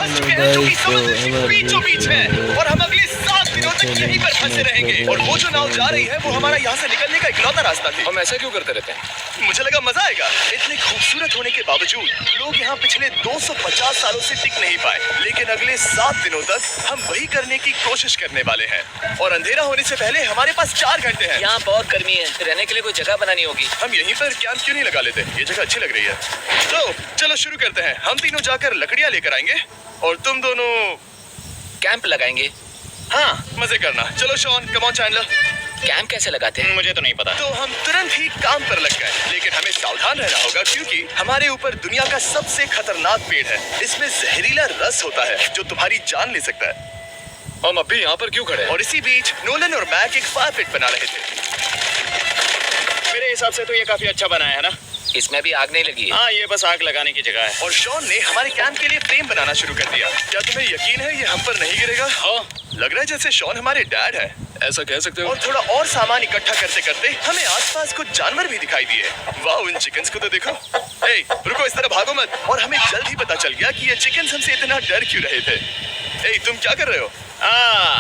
फंस चुके हैं, जो कि समुद्र के बीचों बीच है, और हम अगले 7 दिनों तक यहीं पर फंसे रहेंगे। और वो जो नाव जा रही है वो हमारा यहाँ से निकलने का इकलौता रास्ता थी। हम ऐसा क्यों करते रहते हैं? मुझे लगा मजा आएगा। इतने खूबसूरत होने के बावजूद लोग यहाँ पिछले 250 सालों से टिक नहीं पाए, लेकिन अगले 7 दिनों तक हम वही करने की कोशिश करने वाले हैं। और अंधेरा होने से पहले हमारे पास 4 घंटे हैं। यहाँ बहुत गर्मी है, रहने के लिए कोई जगह बनानी होगी। हम यहीं पर कैंप क्यों नहीं लगा लेते? ये जगह अच्छी लग रही है। तो चलो शुरू करते हैं। हम तीनों जाकर लकड़ियाँ लेकर आएंगे और तुम दोनों कैंप लगाएंगे। हाँ, मजे करना। चलो Shawn, come on Chandler. Camp कैसे लगाते हैं? मुझे तो नहीं पता। तो हम तुरंत ही काम पर लग गए, लेकिन हमें सावधान रहना होगा क्योंकि हमारे ऊपर दुनिया का सबसे खतरनाक पेड़ है। इसमें जहरीला रस होता है जो तुम्हारी जान ले सकता है। हम अभी यहाँ पर क्यों खड़े हैं? और इसी बीच नोलन और मैक एक फायर पिट बना रहे थे। मेरे हिसाब से तो ये काफी अच्छा बना है ना? इसमें भी आग नहीं लगी है। हाँ, ये बस आग लगाने की जगह है। और शॉन ने हमारे कैंप के लिए फ्लेम बनाना शुरू कर दिया। क्या तुम्हें यकीन है ये हम पर नहीं गिरेगा? हाँ, लग रहा है जैसे शॉन हमारे डैड है। ऐसा कह सकते हो। और थोड़ा और सामान इकट्ठा करते करते हमें आसपास कुछ जानवर भी दिखाई दिए। वाह, इन चिकन्स को तो देखो। ए, रुको, इस तरह भागो मत। और हमें जल्द ही पता चल गया कि ये चिकन्स हमसे इतना डर क्यों रहे थे। ए, तुम क्या कर रहे हो?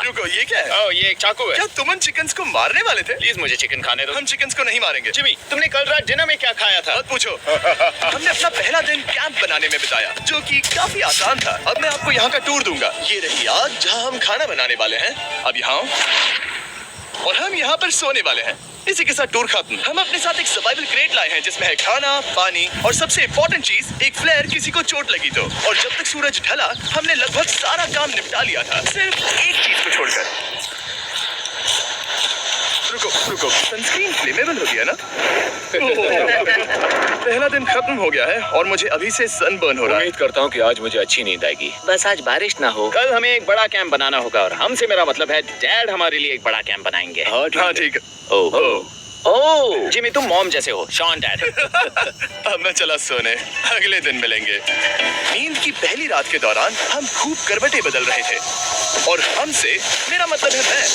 रुको, ये क्या है? ओह, ये एक चाकू है। क्या तुम उन चिकन्स को मारने वाले थे? प्लीज मुझे चिकन खाने दो। हम चिकन्स को नहीं मारेंगे। जिमी, तुमने कल रात डिनर में क्या खाया था? मत पूछो। हमने अपना पहला दिन कैंप बनाने में बिताया, जो कि काफी आसान था। अब मैं आपको यहाँ का टूर दूंगा। ये रही आग जहाँ हम खाना बनाने वाले हैं। अब यहाँ और हम यहाँ पर सोने वाले हैं। इसी के साथ टूर खत्म। हम अपने साथ एक सर्वाइवल क्रेट लाए हैं जिसमें है खाना, पानी और सबसे इम्पोर्टेंट चीज, एक फ्लेयर किसी को चोट लगी तो। और जब तक सूरज ढला हमने लगभग सारा काम निपटा लिया था, सिर्फ एक चीज को छोड़कर। रुको, सनस्क्रीन फ्लेमेबल हो गया ना? पहला दिन खत्म हो गया है और मुझे अभी से सनबर्न हो रहा है। उम्मीद करता हूँ कि आज मुझे अच्छी नींद आएगी। बस आज बारिश ना हो। कल हमें एक बड़ा कैंप बनाना होगा, और हमसे मेरा मतलब है डैड हमारे लिए एक बड़ा कैंप बनाएंगे। हाँ ठीक है। ओह, जिमी, तुम मॉम जैसे हो। Shawn dad. अब मैं चला सोने, अगले दिन मिलेंगे। नींद की पहली रात के दौरान हम खूब करवटें बदल रहे थे, और हमसे मेरा मतलब है मैं।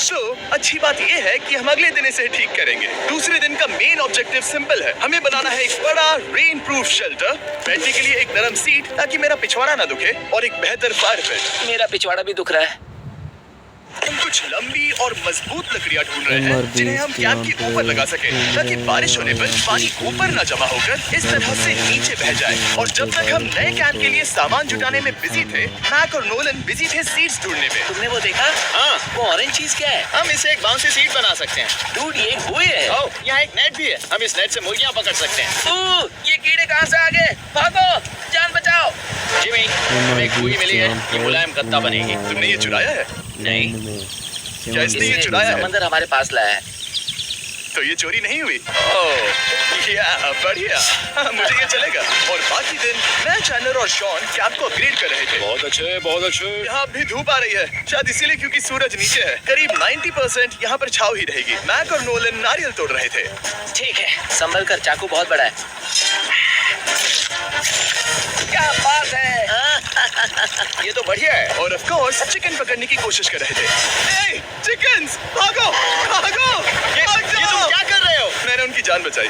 तो अच्छी बात यह है कि हम अगले दिन इसे ठीक करेंगे। दूसरे दिन का मेन ऑब्जेक्टिव सिंपल है। हमें बनाना है एक बड़ा रेन प्रूफ शेल्टर, बैठने के लिए एक नरम सीट ताकि मेरा पिछवाड़ा ना दुखे, और एक बेहतर फायर पिट। मेरा पिछवाड़ा भी दुख रहा है। हम कुछ लंबी और मजबूत लकड़ियां ढूंढ रहे हैं जिन्हें हम कैंप के ऊपर लगा सके, ताकि बारिश होने पर पानी ऊपर न जमा होकर इस तरह से नीचे बह जाए। और जब तक हम नए कैंप के लिए सामान जुटाने में बिजी थे, मैक और नोलन बिजी थे सीड्स ढूंढने में। तुमने वो देखा? हाँ, वो ऑरेंज चीज क्या है? हम इसे एक बाउंसी सीट बना सकते हैं। डूड, ये बुए है। ओह, यहाँ एक नेट भी है। हम इस नेट से मुर्गियाँ पकड़ सकते हैं। ये कीड़े कहाँ से आ गए? भागो, जान बचाओ। जिमी, हमें एक बुई मिली है। ये मुलायम गत्ता बनेगी। तुमने ये चुराया है? नहीं, क्या इसने ये इसने चुराया है? समंदर हमारे पास लाया है। तो ये चोरी नहीं हुई? ओह, या बढ़िया। मुझे ये चलेगा। और बाकी दिन मैं, चैंडलर और शॉन कैंप को अपग्रेड कर रहे थे। बहुत अच्छे, बहुत अच्छे। यहाँ भी धूप आ रही है, शायद इसीलिए क्योंकि सूरज नीचे है। करीब 90% यहाँ पर छाव ही रहेगी। मैक और नोलन नारियल तोड़ रहे थे। ठीक है, संभल कर, चाकू बहुत बड़ा है। क्या बात है? ये तो बढ़िया है। और ऑफ कोर्स चिकन पकड़ने की कोशिश कर रहे थे। ए, चिकन्स, भागो, भागो, भाग ये जाओ। तुम क्या कर रहे हो? मैंने उनकी जान बचाई।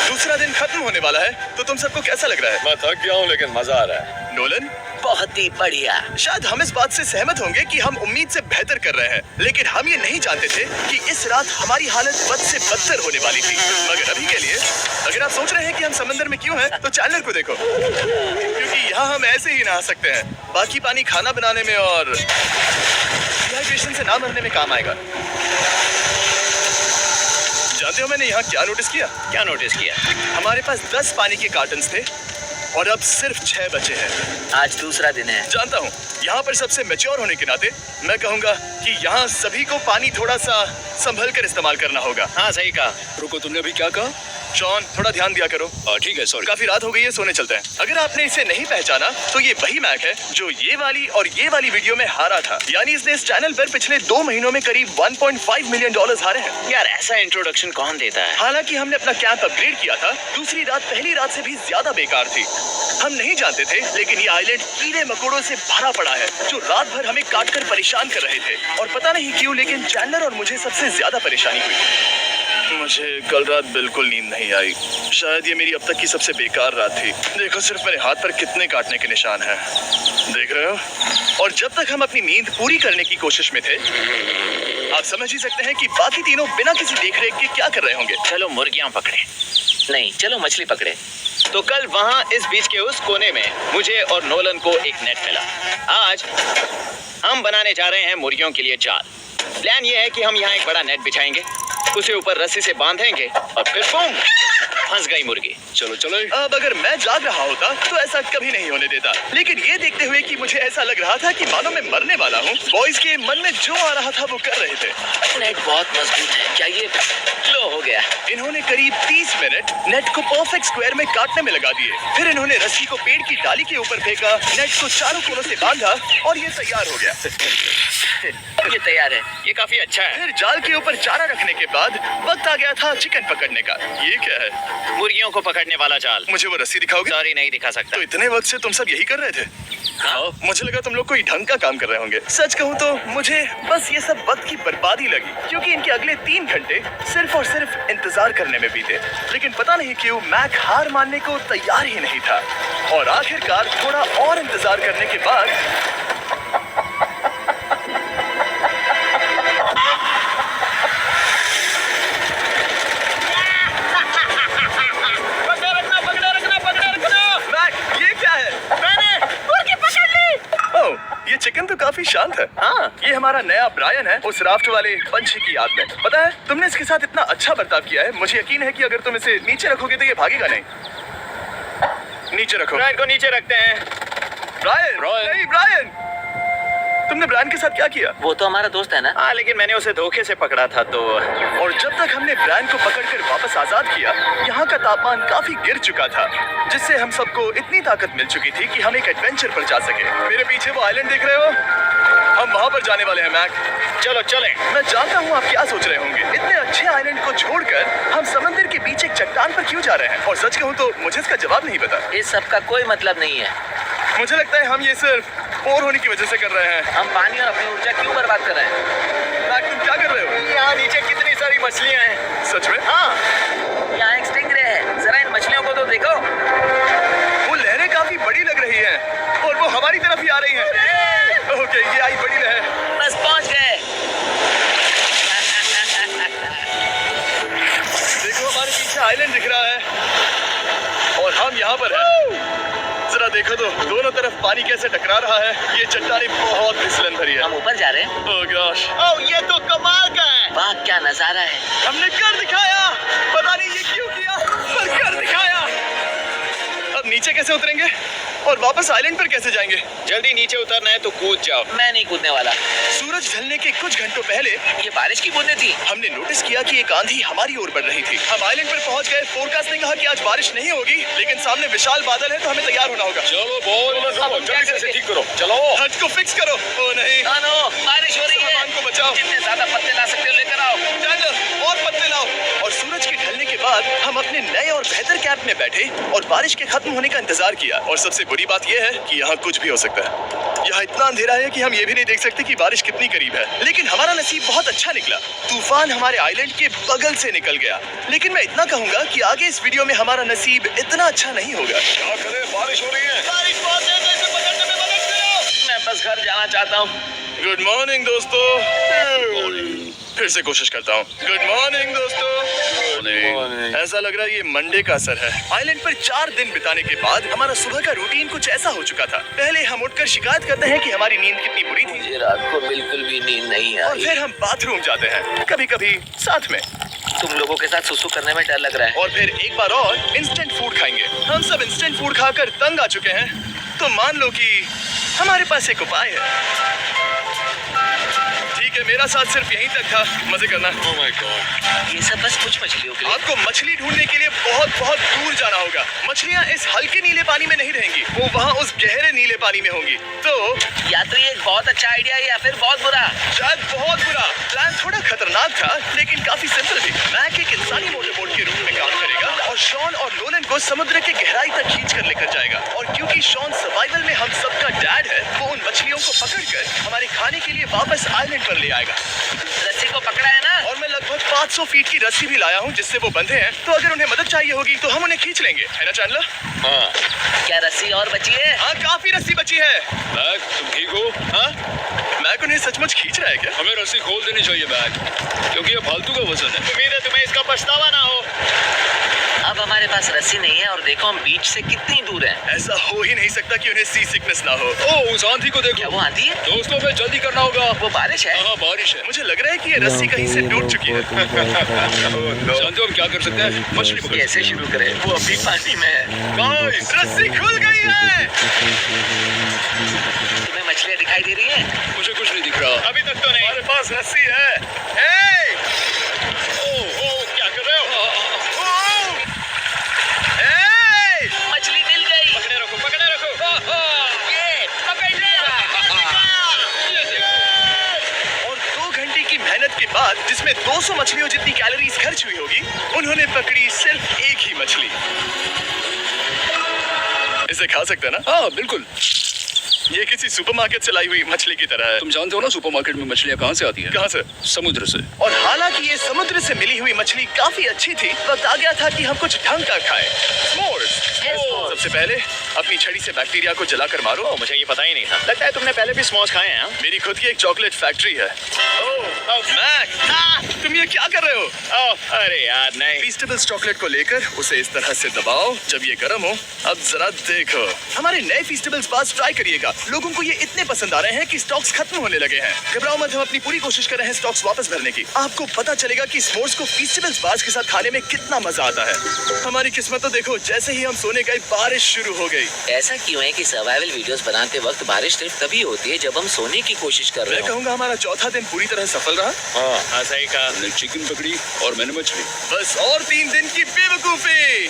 दूसरा दिन खत्म होने वाला है, तो तुम सबको कैसा लग रहा है? मैं थक गया हूँ, लेकिन मजा आ रहा है। नोलन, बहुत ही बढ़िया। शायद हम इस बात से सहमत होंगे कि हम उम्मीद से बेहतर कर रहे हैं, लेकिन हम ये नहीं जानते थे कि इस रात हमारी हालत बद से बदतर होने वाली थी। मगर अभी के लिए, अगर आप सोच रहे हैं कि हम समंदर में क्यों हैं, तो चैनलर को देखो, क्योंकि यहाँ हम ऐसे ही नहा सकते हैं। बाकी पानी खाना बनाने में और डिहाइड्रेशन से ना मरने में काम आएगा। जानते हो मैंने यहाँ क्या नोटिस किया? क्या नोटिस किया? हमारे पास 10 पानी के कार्टन्स थे और अब सिर्फ 6 बचे हैं। आज दूसरा दिन है। जानता हूँ, यहाँ पर सबसे मैच्योर होने के नाते मैं कहूँगा कि यहाँ सभी को पानी थोड़ा सा संभल कर इस्तेमाल करना होगा। हाँ, सही कहा। रुको, तुमने अभी क्या कहा? शॉन, थोड़ा ध्यान दिया करो। ठीक है, सॉरी। काफी रात हो गई है, सोने चलते हैं। अगर आपने इसे नहीं पहचाना तो ये वही मैक है जो ये वाली और ये वाली वीडियो में हारा था। यानी इसने इस चैनल पर पिछले 2 महीनों में करीब $1.5 मिलियन हारे हैं। यार, ऐसा इंट्रोडक्शन कौन देता है? हालांकि हमने अपना कैंप अपग्रेड किया था, दूसरी रात पहली रात से भी ज्यादा बेकार थी। हम नहीं जानते थे, लेकिन ये आइलैंड कीड़े मकोड़ों से भरा पड़ा है जो रात भर हमें काट कर परेशान कर रहे थे। और पता नहीं क्यों, लेकिन चैंडलर और मुझे सबसे ज्यादा परेशानी हुई। मुझे कल रात बिल्कुल नींद नहीं आई। शायद ये मेरी अब तक की सबसे बेकार रात थी। देखो सिर्फ मेरे हाथ पर कितने काटने के निशान हैं। देख रहे हो? और जब तक हम अपनी नींद पूरी करने की कोशिश में थे, आप समझ ही सकते हैं कि बाकी तीनों बिना किसी देखरेख के क्या कर रहे होंगे। चलो मुर्गियां पकड़े। नहीं, चलो मछली पकड़े। तो कल वहाँ इस बीच के उस कोने में मुझे और नोलन को एक नेट मिला। आज हम बनाने जा रहे हैं मुर्गियों के लिए जाल। प्लान ये है कि हम यहाँ एक बड़ा नेट बिछाएंगे, उसे ऊपर रस्सी से बांधेंगे और फिर बूम, फंस गई मुर्गी। चलो चलो। अब अगर मैं जाग रहा होता तो ऐसा कभी नहीं होने देता, लेकिन ये देखते हुए कि मुझे ऐसा लग रहा था कि मानो मैं मरने वाला हूँ, बॉयज के मन में जो आ रहा था वो कर रहे थे। नेट बहुत मजबूत है। क्या ये लो हो गया? इन्होंने करीब 30 मिनट नेट को परफेक्ट स्क्वायर में काटने में लगा दिए। फिर इन्होंने रस्सी को पेड़ की डाली के ऊपर फेंका, नेट को चारों कोनों से बांधा और ये तैयार हो गया। ये तैयार है। ये काफी अच्छा है। फिर जाल के ऊपर चारा रखने के बाद वक्त आ गया था चिकन पकड़ने का। ये क्या है? मुर्गियों को पकड़ने वाला जाल। मुझे वो रस्सी दिखाओगे? सॉरी, नहीं दिखा सकता। तो इतने वक्त से तुम सब यही कर रहे थे? हाँ? मुझे लगा तुम लोग कोई ढंग का काम कर रहे होंगे। सच कहूँ तो मुझे बस ये सब वक्त की बर्बादी लगी, क्योंकि इनके अगले 3 घंटे सिर्फ और सिर्फ इंतजार करने में बीते। लेकिन पता नहीं क्यों मैक हार मानने को तैयार ही नहीं था, और आखिरकार थोड़ा और इंतजार करने के बाद ये चिकन तो काफी शांत है। हाँ। ये हमारा नया ब्रायन है, उस राफ्ट वाले पंछी की याद में। पता है, तुमने इसके साथ इतना अच्छा बर्ताव किया है, मुझे यकीन है कि अगर तुम इसे नीचे रखोगे तो ये भागेगा नहीं। नीचे रखो। ब्रायन को नीचे रखते हैं। ब्रायन, नहीं ब्रायन, तुमने ब्रायन के साथ क्या किया? वो तो हमारा दोस्त है ना। हाँ, लेकिन मैंने उसे धोखे से पकड़ा था तो। और जब तक हमने ब्रायन को पकड़कर वापस आजाद किया, यहाँ का तापमान काफी गिर चुका था, जिससे हम सबको इतनी ताकत मिल चुकी थी कि हम एक एडवेंचर पर जा सके। मेरे पीछे वो आइलैंड देख रहे हो? हम वहाँ पर जाने वाले हैं मैक। चलो चले। मैं जानता हूँ आप क्या सोच रहे होंगे, इतने अच्छे आइलैंड को छोड़कर हम समंदर के बीच एक चट्टान पर क्यों जा रहे हैं? और सच कहूँ तो मुझे इसका जवाब नहीं पता। इस सब का कोई मतलब नहीं है। मुझे लगता है हम ये सिर्फ बोर होने की वजह से कर रहे हैं। हम पानी और अपनी ऊर्जा क्यों बर्बाद कर रहे हैं? मैक, तुम क्या कर रहे हो? यहाँ नीचे कितनी सारी मछलियाँ हैं। सच में? हाँ। यहाँ एक स्टिंगरे है, जरा इन मछलियों को तो देखो। वो लहरें काफी बड़ी लग रही हैं और वो हमारी तरफ ही आ रही हैं। ओके, ये आई बड़ी लहर। बस पहुँच गए। देखो हमारे पीछे आइलैंड दिख रहा है और हम यहाँ पर हैं। जरा देखो तो दोनों तरफ पानी कैसे टकरा रहा है। ये चट्टानें बहुत फिसलन भरी है। हम ऊपर जा रहे हैं। ओह गॉश, ओह, ये तो कमाल का है। वाह, क्या नजारा है। हमने कर दिखाया। पता नहीं ये क्यों किया, पर कर दिखाया। अब नीचे कैसे उतरेंगे और वापस आइलैंड पर कैसे जाएंगे? जल्दी नीचे उतरना है तो कूद जाओ। मैं नहीं कूदने वाला। सूरज ढलने के कुछ घंटों पहले ये बारिश की बूंदें थी। हमने नोटिस किया कि एक आंधी हमारी ओर बढ़ रही थी। हम आइलैंड पर पहुंच गए। फोरकास्ट ने कहा कि आज बारिश नहीं होगी, लेकिन सामने विशाल बादल है तो हमें तैयार होना होगा। चलो बोल, जल्दी से ठीक करो। चलो। हट को फिक्स करो। ओ नहीं, नो, बारिश हो रही है। सामान को बचाओ। जितने ज्यादा पत्ते ला सकते हो लेकर आओ। चल और पत्ते लाओ। और सूरज के ढलने के बाद हम अपने नए और बेहतर कैंप में बैठे और बारिश के खत्म होने का इंतजार किया। और सबसे बुरी बात यह है कि यहाँ कुछ भी हो सकता है। यहाँ इतना अंधेरा है कि हम ये भी नहीं देख सकते कि बारिश कितनी करीब है। लेकिन हमारा नसीब बहुत अच्छा निकला। तूफान हमारे आइलैंड के बगल से निकल गया। लेकिन मैं इतना कहूंगा कि आगे इस वीडियो में हमारा नसीब इतना अच्छा नहीं होगा। क्या करें, बारिश हो रही है। बारिश बहुत तेज है, इसे पकड़ने में मदद करो। मैं बस घर जाना चाहता हूँ। गुड मॉर्निंग दोस्तों। फिर से कोशिश करता हूँ। गुड मॉर्निंग दोस्तों। ऐसा लग रहा है ये मंडे का असर है। आइलैंड पर 4 दिन बिताने के बाद हमारा सुबह का रूटीन कुछ ऐसा हो चुका था। पहले हम उठकर शिकायत करते हैं कि हमारी नींद कितनी बुरी थी, मुझे रात को बिल्कुल भी नींद नहीं और आई। फिर हम बाथरूम जाते हैं, कभी कभी साथ में, तुम लोगों के साथ सुसु करने में डर लग रहा है। और फिर एक बार और इंस्टेंट फूड खाएंगे। हम सब इंस्टेंट फूड खाकर तंग आ चुके हैं, तो मान लो कि हमारे पास एक उपाय है। ठीक है, मेरा साथ सिर्फ यहीं तक था। मजे करना। Oh my God। ये सब बस कुछ मछलियों के लिए। आपको मछली ढूंढने के लिए बहुत बहुत दूर जाना होगा। मछलियाँ इस हल्के नीले पानी में नहीं रहेंगी, वो वहाँ उस गहरे नीले पानी में होंगी। तो या तो ये एक बहुत अच्छा आइडिया है या फिर बहुत बुरा। शायद बहुत बुरा। प्लान थोड़ा खतरनाक था, लेकिन काफी सिंपल भी। मैक एक इंसानी मोटरबोट के रूप में काम करेगा। लेगा और शॉन और नोलन को समुद्र के गहराई तक खींच कर लेकर जाएगा। और क्योंकि शॉन सर्वाइवल में हम सबका डैड है, वो उन मछलियों को पकड़कर हमारे खाने के लिए वापस आइलैंड पर ले आएगा। रस्सी को पकड़ा है ना? और मैं लगभग 500 फीट की रस्सी भी लाया हूँ जिससे वो बंधे हैं, तो अगर उन्हें मदद चाहिए होगी तो हम उन्हें खींच लेंगे, है ना चैंडलर? हाँ। क्या रस्सी और बची है? हाँ, काफी रस्सी बची है। मैक, तुम ठीक हो? हाँ, मैक उन्हें सचमुच खींच रहा है क्या? हमें रस्सी खोल देनी चाहिए मैक, क्योंकि ये फालतू का वजन है। उम्मीद है तुम्हें इसका पछतावा ना हो। अब हमारे पास रस्सी नहीं है और देखो हम बीच से कितनी दूर हैं। ऐसा हो ही नहीं सकता कि उन्हें सी सिकनेस ना हो। ओह, उस आंधी को क्या देखो। वो आंधी है? दोस्तों, हमें जल्दी करना होगा। वो बारिश है? हाँ, बारिश है। मुझे लग रहा है कि ये रस्सी कहीं से टूट चुकी है। जानते हो हम क्या कर सकते हैं? मछली पकड़ कैसे शुरू करें? वो अभी पानी में है। गाइस, रस्सी खुल गई है। तुम्हें मछलियाँ दिखाई दे रही हैं? मुझे कुछ नहीं दिख रहा। अभी तक तो नहीं। हमारे पास रस्सी है। हे! ओह, क्या कर रहे हो? हे! मछली मिल गई। पकड़े रखो, पकड़े रखो। ये पकड़ लिया। ये देखो। और 2 घंटे की मेहनत के बाद, जिसमें 200 मछलियों जितनी कैलोरीज खर्च हुई होगी, उन्होंने पकड़ी सिर्फ एक ही मछली। इसे खा सकते हैं ना? हाँ, बिल्कुल। ये किसी सुपरमार्केट से लाई हुई मछली की तरह है। तुम जानते हो ना सुपरमार्केट में मछलियाँ कहाँ से आती हैं? कहाँ से? समुद्र से। और हालांकि ये समुद्र से मिली हुई मछली काफी अच्छी थी, वक्त आ गया था कि हम कुछ ढंग का खाएं। s'mores। सबसे पहले अपनी छड़ी से बैक्टीरिया को जलाकर मारो। ओह, मुझे ये पता ही नहीं था। लगता है तुमने पहले भी स्मोस खाए हैं। हाँ? मेरी खुद की एक चॉकलेट फैक्ट्री है। मैक, तुम ये क्या कर रहे हो? ओह, अरे यार नहीं। फीस्टेबल्स चॉकलेट को लेकर उसे इस तरह से दबाओ। जब ये गर्म हो, अब जरा देखो। हमारे नए फीस्टेबल्स बार्स ट्राई करिएगा। लोगों को ये इतने पसंद आ रहे हैं कि स्टॉक्स खत्म होने लगे हैं। घबराओ मत, हम अपनी पूरी कोशिश कर रहे हैं स्टॉक्स वापस भरने की। आपको पता चलेगा कि s'mores को फीस्टेबल्स बार्स के साथ खाने में कितना मजा आता है। हमारी किस्मत तो देखो, जैसे ही हम सोने गए बारिश शुरू हो गई। ऐसा क्यों है कि सर्वाइवल वीडियोस बनाते वक्त बारिश सिर्फ तभी होती है जब हम सोने की कोशिश कर रहे मैं हो? कहूँगा हमारा चौथा दिन पूरी तरह सफल रहा। हाँ, सही कहा। हमने चिकन पकड़ी और मैंने मछली। बस और 3 दिन की बेवकूफी।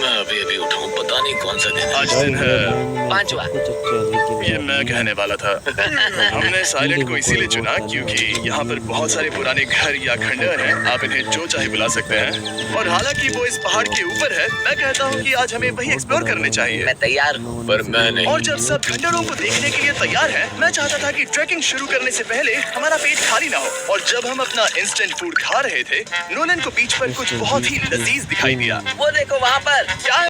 मैं अभी उठाऊं, पता नहीं कौन सा दिन है। आज दिन है 5वां। ये मैं कहने वाला था। हमने इस आइलैंड को इसीलिए चुना क्योंकि यहाँ पर बहुत सारे पुराने घर या खंडहर हैं। आप इन्हें जो चाहे बुला सकते हैं। और हालांकि वो इस पहाड़ के ऊपर है, मैं कहता हूँ कि आज हमें वही एक्सप्लोर करने चाहिए। मैं तैयार हूँ। पर मैं नहीं। और जब सब खंडहरों को देखने के लिए तैयार हैं, मैं चाहता था कि ट्रैकिंग शुरू करने से पहले हमारा पेट खाली ना हो। और जब हम अपना इंस्टेंट फूड खा रहे थे, नोलन को बीच पर कुछ बहुत ही लजीज दिखाई दिया। वो देखो वहाँ पर। क्या है